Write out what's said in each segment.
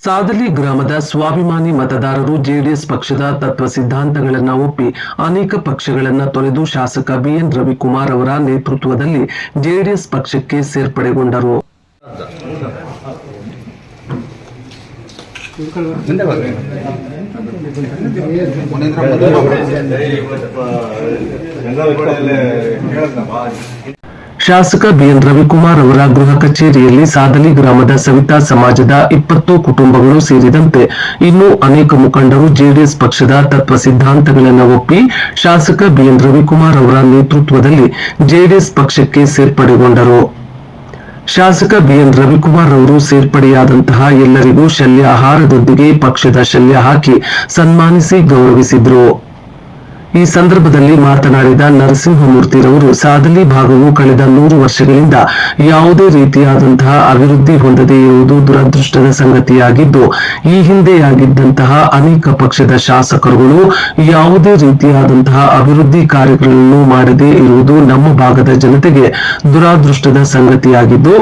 ಸಾದಲಿ ಗ್ರಾಮದ ಸ್ವಾಭಿಮಾನಿ ಮತದಾರರು ಜೆಡಿಎಸ್ ಪಕ್ಷದ ತತ್ವ ಸಿದ್ಧಾಂತಗಳನ್ನು ಒಪ್ಪಿ ಅನೇಕ ಪಕ್ಷಗಳನ್ನು ತೊರೆದು ಶಾಸಕ ಬಿಎನ್ ರವಿಕುಮಾರ್ ಅವರ ನೇತೃತ್ವದಲ್ಲಿ ಜೆಡಿಎಸ್ ಪಕ್ಷಕ್ಕೆ ಸೇರ್ಪಡೆಗೊಂಡರು. ಶಾಸಕ ಬಿಎನ್ ರವಿಕುಮಾರ್ ಅವರ ಗೃಹ ಕಚೇರಿಯಲ್ಲಿ ಸಾದಲಿ ಗ್ರಾಮದ ಸವಿತಾ ಸಮಾಜದ 20 ಕುಟುಂಬಗಳು ಸೇರಿದಂತೆ ಇನ್ನೂ ಅನೇಕ ಮುಖಂಡರು ಜೆಡಿಎಸ್ ಪಕ್ಷದ ತತ್ವ ಸಿದ್ಧಾಂತಗಳನ್ನು ಒಪ್ಪಿ ಶಾಸಕ ಬಿಎನ್ ರವಿಕುಮಾರ್ ಅವರ ನೇತೃತ್ವದಲ್ಲಿ ಜೆಡಿಎಸ್ ಪಕ್ಷಕ್ಕೆ ಸೇರ್ಪಡೆಗೊಂಡರು. ಶಾಸಕ ಬಿಎನ್ ರವಿಕುಮಾರ್ ಅವರು ಸೇರ್ಪಡೆಯಾದಂತಹ ಎಲ್ಲರಿಗೂ ಶಲ್ಯ ಆಹಾರದೊಂದಿಗೆ ಪಕ್ಷದ ಶಲ್ಯ ಹಾಕಿ ಸನ್ಮಾನಿಸಿ ಗೌರವಿಸಿದರು. ಈ ಸಂದರ್ಭದಲ್ಲಿ ಮಾತನಾಡಿದ ನರಸಿಂಹಮೂರ್ತಿರವರು ಸಾದಲಿ ಭಾಗವು ಕಳೆದ 100 ವರ್ಷಗಳಿಂದ ಯಾವುದೇ ರೀತಿಯಾದಂತಹ ಅಭಿವೃದ್ಧಿ ಹೊಂದದೇ ಇರುವುದು ದುರದೃಷ್ಟದ ಸಂಗತಿಯಾಗಿದ್ದು, ಈ ಹಿಂದೆಯಾಗಿದ್ದಂತಹ ಅನೇಕ ಪಕ್ಷದ ಶಾಸಕರುಗಳು ಯಾವುದೇ ರೀತಿಯಾದಂತಹ ಅಭಿವೃದ್ಧಿ ಕಾರ್ಯಗಳನ್ನು ಮಾಡದೇ ಇರುವುದು ನಮ್ಮ ಭಾಗದ ಜನತೆಗೆ ದುರಾದೃಷ್ಟದ ಸಂಗತಿಯಾಗಿದ್ದು,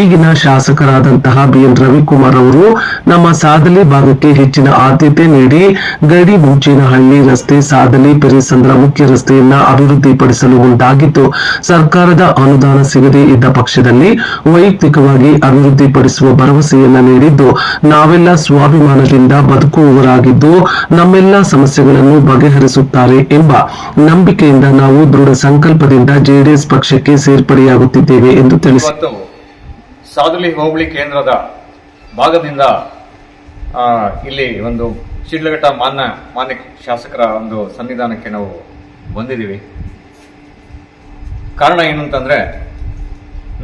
ಈಗಿನ ಶಾಸಕರಾದಂತಹ ಬಿಎನ್ ರವಿಕುಮಾರ್ ಅವರು ನಮ್ಮ ಸಾದಲಿ ಭಾಗಕ್ಕೆ ಹೆಚ್ಚಿನ ಆದ್ಯತೆ ನೀಡಿ ಗಡಿ ಮುಂಚೇನಹಳ್ಳಿ ರಸ್ತೆ ಸಾದಲಿ ಸಂದ್ರ ಮುಖ್ಯ ರಸ್ತೆಯನ್ನ ಅಭಿವೃದ್ಧಿಪಡಿಸಲು ಮುಂದಾಗಿದ್ದು, ಸರ್ಕಾರದ ಅನುದಾನ ಸಿಗದೇ ಇದ್ದ ಪಕ್ಷದಲ್ಲಿ ವೈಯಕ್ತಿಕವಾಗಿ ಅಭಿವೃದ್ಧಿಪಡಿಸುವ ಭರವಸೆಯನ್ನ ನೀಡಿದ್ದು, ನಾವೆಲ್ಲ ಸ್ವಾಭಿಮಾನದಿಂದ ಬದುಕುವವರಾಗಿದ್ದು ನಮ್ಮೆಲ್ಲ ಸಮಸ್ಯೆಗಳನ್ನು ಬಗೆಹರಿಸುತ್ತಾರೆ ಎಂಬ ನಂಬಿಕೆಯಿಂದ ನಾವು ದೃಢ ಸಂಕಲ್ಪದಿಂದ ಜೆಡಿಎಸ್ ಪಕ್ಷಕ್ಕೆ ಸೇರ್ಪಡೆಯಾಗುತ್ತಿದ್ದೇವೆ ಎಂದು ತಿಳಿಸಿದರು. ಸಾದಲಿ ಹೋಬಳಿ ಕೇಂದ್ರದ ಭಾಗದಿಂದ ಇಲ್ಲಿ ಒಂದು ಶಿಡ್ಲಘಟ್ಟ ಮಾನ್ಯ ಶಾಸಕರ ಒಂದು ಸನ್ನಿಧಾನಕ್ಕೆ ನಾವು ಬಂದಿದ್ದೀವಿ. ಕಾರಣ ಏನು ಅಂತಂದ್ರೆ,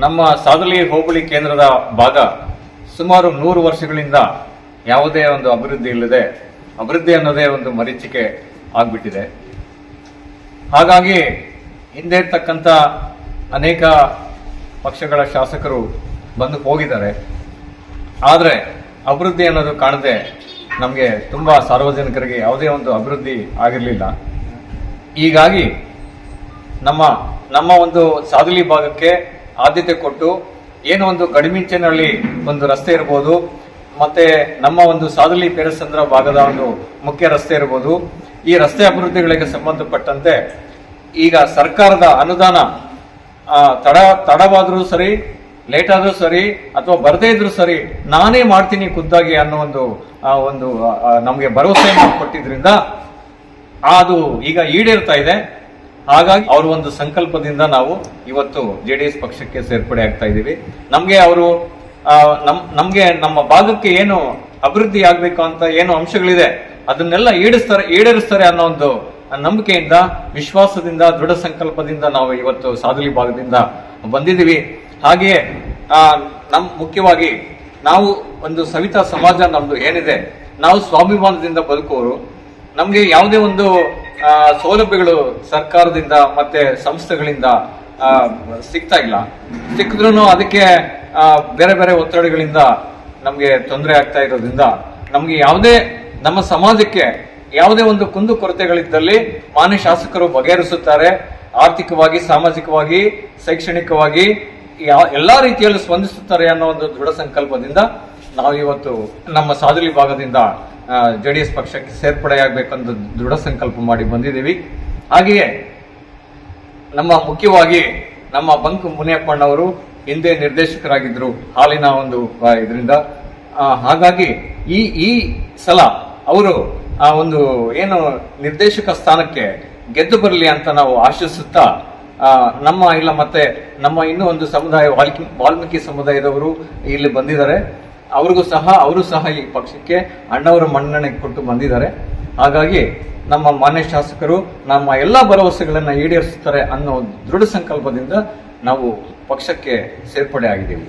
ನಮ್ಮ ಸಾದಲಿ ಹೋಬಳಿ ಕೇಂದ್ರದ ಭಾಗ ಸುಮಾರು 100 ವರ್ಷಗಳಿಂದ ಯಾವುದೇ ಒಂದು ಅಭಿವೃದ್ಧಿ ಇಲ್ಲದೆ ಅಭಿವೃದ್ಧಿ ಅನ್ನೋದೇ ಒಂದು ಮರೀಚಿಕೆ ಆಗ್ಬಿಟ್ಟಿದೆ. ಹಾಗಾಗಿ ಹಿಂದೆ ಇರ್ತಕ್ಕಂಥ ಅನೇಕ ಪಕ್ಷಗಳ ಶಾಸಕರು ಬಂದು ಹೋಗಿದ್ದಾರೆ. ಆದರೆ ಅಭಿವೃದ್ಧಿ ಅನ್ನೋದು ಕಾಣದೆ ನಮಗೆ ತುಂಬಾ ಸಾರ್ವಜನಿಕರಿಗೆ ಯಾವುದೇ ಒಂದು ಅಭಿವೃದ್ಧಿ ಆಗಿರಲಿಲ್ಲ. ಹೀಗಾಗಿ ನಮ್ಮ ಒಂದು ಸಾದಲಿ ಭಾಗಕ್ಕೆ ಆದ್ಯತೆ ಕೊಟ್ಟು ಏನೋ ಒಂದು ಗಡಿಮಿಂಚನಹಳ್ಳಿ ಒಂದು ರಸ್ತೆ ಇರ್ಬೋದು, ಮತ್ತೆ ನಮ್ಮ ಒಂದು ಸಾದಲಿ ಪೇರಸಂದ್ರ ಭಾಗದ ಒಂದು ಮುಖ್ಯ ರಸ್ತೆ ಇರ್ಬೋದು, ಈ ರಸ್ತೆ ಅಭಿವೃದ್ಧಿಗಳಿಗೆ ಸಂಬಂಧಪಟ್ಟಂತೆ ಈಗ ಸರ್ಕಾರದ ಅನುದಾನ ತಡವಾದರೂ ಸರಿ, ಲೇಟ್ ಆದ್ರೂ ಸರಿ, ಅಥವಾ ಬರದೇ ಇದ್ರು ಸರಿ, ನಾನೇ ಮಾಡ್ತೀನಿ ಖುದ್ದಾಗಿ ಅನ್ನೋ ಒಂದು ನಮಗೆ ಭರವಸೆಯನ್ನು ಕೊಟ್ಟಿದ್ರಿಂದ ಅದು ಈಗ ಈಡೇರ್ತಾ ಇದೆ. ಹಾಗಾಗಿ ಅವ್ರ ಒಂದು ಸಂಕಲ್ಪದಿಂದ ನಾವು ಇವತ್ತು ಜೆಡಿಎಸ್ ಪಕ್ಷಕ್ಕೆ ಸೇರ್ಪಡೆ ಆಗ್ತಾ ಇದ್ದೀವಿ. ನಮ್ಗೆ ನಮ್ಮ ಭಾಗಕ್ಕೆ ಏನು ಅಭಿವೃದ್ಧಿ ಆಗ್ಬೇಕು ಅಂತ ಏನು ಅಂಶಗಳಿದೆ ಅದನ್ನೆಲ್ಲ ಈಡೇರಿಸ್ತಾರೆ ಅನ್ನೋ ಒಂದು ನಂಬಿಕೆಯಿಂದ, ವಿಶ್ವಾಸದಿಂದ, ದೃಢ ಸಂಕಲ್ಪದಿಂದ ನಾವು ಇವತ್ತು ಸಾದಲಿ ಭಾಗದಿಂದ ಬಂದಿದ್ದೀವಿ. ಹಾಗೆಯೇ ಮುಖ್ಯವಾಗಿ ನಾವು ಒಂದು ಸವಿತಾ ಸಮಾಜ ನಮ್ದು ಏನಿದೆ, ನಾವು ಸ್ವಾಭಿಮಾನದಿಂದ ಬದುಕುವವರು. ನಮ್ಗೆ ಯಾವುದೇ ಒಂದು ಸೌಲಭ್ಯಗಳು ಸರ್ಕಾರದಿಂದ ಮತ್ತೆ ಸಂಸ್ಥೆಗಳಿಂದ ಸಿಗ್ತಾ ಇಲ್ಲ. ಸಿಕ್ಕಿದ್ರೂ ಅದಕ್ಕೆ ಬೇರೆ ಬೇರೆ ಒತ್ತಡಗಳಿಂದ ನಮ್ಗೆ ತೊಂದರೆ ಆಗ್ತಾ ಇರೋದ್ರಿಂದ ನಮ್ಗೆ ನಮ್ಮ ಸಮಾಜಕ್ಕೆ ಯಾವುದೇ ಒಂದು ಕುಂದು ಕೊರತೆಗಳಿದ್ದಲ್ಲಿ ಮಾನ್ಯ ಶಾಸಕರು ಬಗೆಹರಿಸುತ್ತಾರೆ. ಆರ್ಥಿಕವಾಗಿ, ಸಾಮಾಜಿಕವಾಗಿ, ಶೈಕ್ಷಣಿಕವಾಗಿ ಎಲ್ಲಾ ರೀತಿಯಲ್ಲಿ ಸ್ಪಂದಿಸುತ್ತಾರೆ ಅನ್ನೋ ಒಂದು ದೃಢ ಸಂಕಲ್ಪದಿಂದ ನಾವು ಇವತ್ತು ನಮ್ಮ ಸಾದಲಿ ಭಾಗದಿಂದ ಜೆಡಿಎಸ್ ಪಕ್ಷಕ್ಕೆ ಸೇರ್ಪಡೆಯಾಗಬೇಕಂತ ದೃಢ ಸಂಕಲ್ಪ ಮಾಡಿ ಬಂದಿದ್ದೀವಿ. ಹಾಗೆಯೇ ಮುಖ್ಯವಾಗಿ ನಮ್ಮ ಬಂಕು ಮುನಿಯಪ್ಪಣ್ಣವರು ಹಿಂದೆ ನಿರ್ದೇಶಕರಾಗಿದ್ರು ಹಾಲಿನ ಒಂದು ಇದರಿಂದ. ಹಾಗಾಗಿ ಈ ಸಲ ಅವರು ಒಂದು ಏನು ನಿರ್ದೇಶಕ ಸ್ಥಾನಕ್ಕೆ ಗೆದ್ದು ಬರಲಿ ಅಂತ ನಾವು ಆಶಿಸುತ್ತಾ, ಮತ್ತೆ ನಮ್ಮ ಇನ್ನೂ ಒಂದು ಸಮುದಾಯ ವಾಲ್ಮೀಕಿ ಸಮುದಾಯದವರು ಇಲ್ಲಿ ಬಂದಿದ್ದಾರೆ. ಅವರು ಸಹ ಈ ಪಕ್ಷಕ್ಕೆ ಅಣ್ಣವರ ಮನ್ನಣೆ ಕೊಟ್ಟು ಬಂದಿದ್ದಾರೆ. ಹಾಗಾಗಿ ನಮ್ಮ ಮಾನ್ಯ ಶಾಸಕರು ನಮ್ಮ ಎಲ್ಲಾ ಭರವಸೆಗಳನ್ನ ಈಡೇರಿಸುತ್ತಾರೆ ಅನ್ನೋ ದೃಢ ಸಂಕಲ್ಪದಿಂದ ನಾವು ಪಕ್ಷಕ್ಕೆ ಸೇರ್ಪಡೆ ಆಗಿದ್ದೇವೆ.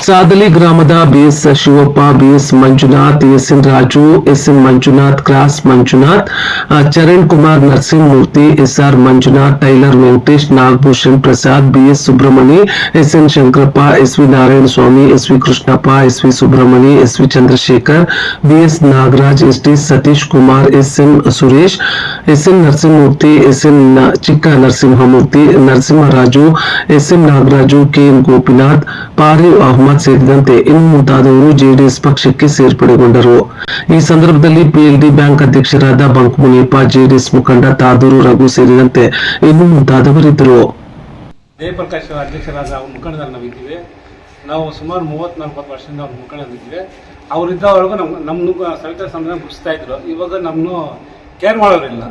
ಸಾದಲಿ ಗ್ರಾಮದ BS Shivappa, BS Manjunath, SN Raju, SN Manjunath, cross Manjunath, Charan Kumar, Narasimhamurthy, SR Manjunath, tailor Venkatesh, Nagabhushan Prasad, BS Subramani, SN Shankarappa, SV Narayana Swamy, SV Krishnappa, SV Subramani, SV Chandrashekar, BS Nagaraj, ST Satish Kumar, SM Suresh, SN Narasimhamurthy, SN Chikka Narasimhamurthy, Narasimharaju, SM Nagaraju, KN Gopinath, Pari Ahmed ಸೇರಿದಂತೆ ಇನ್ನು ಮುಂತಾದವರು ಜೆಡಿಎಸ್ ಪಕ್ಷಕ್ಕೆ ಸೇರ್ಪಡೆಗೊಂಡರು. ಈ ಸಂದರ್ಭದಲ್ಲಿ ಪಿಎಲ್ಡಿ ಬ್ಯಾಂಕ್ ಅಧ್ಯಕ್ಷರಾದ ಬಂಕ್ ಮುನಿಯಪ್ಪ, ಜೆಡಿಎಸ್ ಮುಖಂಡ ತಾದೂರು ರಘು ಸೇರಿದಂತೆ ಇನ್ನು ಮುಂತಾದವರಿದ್ದರು. ಜಯಪ್ರಕಾಶ್ ಅಧ್ಯಕ್ಷರಾದ ಮುಖಂಡದಲ್ಲಿ ನಾವಿದ್ದೀವಿ. ನಾವು ಸುಮಾರು 30-40 ವರ್ಷದಿಂದ ಅವ್ರ ಮುಖಂಡರಿದ್ದೀವಿ. ಅವರಿದ್ದವರೆಗೂ ನಮ್ಮ ಸವಿತಾ ಸಮಾಜ ಗುಡಿಸ್ತಾ ಇದ್ರು. ಇವಾಗ ನಮ್ಮನ್ನು ಕೇರ್ ಮಾಡೋರಿಲ್ಲ.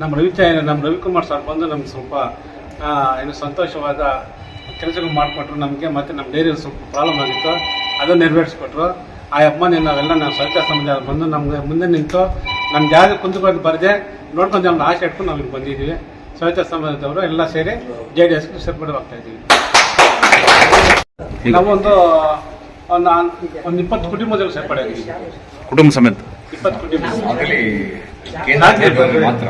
ನಮ್ಮ ರವಿಕುಮಾರ್ ಸರ್ ಬಂದು ನಮ್ಗೆ ಸ್ವಲ್ಪ ಏನು ಸಂತೋಷವಾದ ಕೆಲಸಗಳು ಮಾಡಿಕೊಟ್ರು ನಮಗೆ. ಮತ್ತು ನಮ್ಮ ಡೈರಿಯಲ್ಲಿ ಸ್ವಲ್ಪ ಪ್ರಾಬ್ಲಮ್ ಆಗಿತ್ತು, ಅದನ್ನು ನೆರವೇರಿಸ್ಕೊಟ್ರು. ಆ ಅಮ್ಮನೇ ನಾವು ಸವಿತಾ ಸಮಾಜ ಬಂದು ನಮಗೆ ಮುಂದೆ ನಿಂತು ನಮ್ಗೆ ಯಾರು ಕುಂತ್ಕೊಂಡು ಬರದೆ ನೋಡ್ಕೊಂಡು ನಮ್ಗೆ ಆಸೆ ಇಟ್ಕೊಂಡು ನಾವು ಇಲ್ಲಿ ಬಂದಿದ್ದೀವಿ. ಸವಿತಾ ಸಮಾಜದವರು ಎಲ್ಲ ಸೇರಿ JDSಗೆ ಸೇರ್ಪಡೆವಾಗ್ತಾ ಇದ್ದೀವಿ. ನಾವೊಂದು 20 ಕುಟುಂಬದಲ್ಲಿ ಸೇರ್ಪಡೆ ಆಗಿದ್ದೀವಿ. ಕುಟುಂಬ ಸಮೇತ 20 ಕುಟುಂಬ ಮಾತ್ರ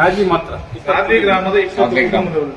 ಸಾಗಿ ಮಾತ್ರ ಸಾದ್ರಿ ಗ್ರಾಮದ 20 ಕುಟುಂಬದವರು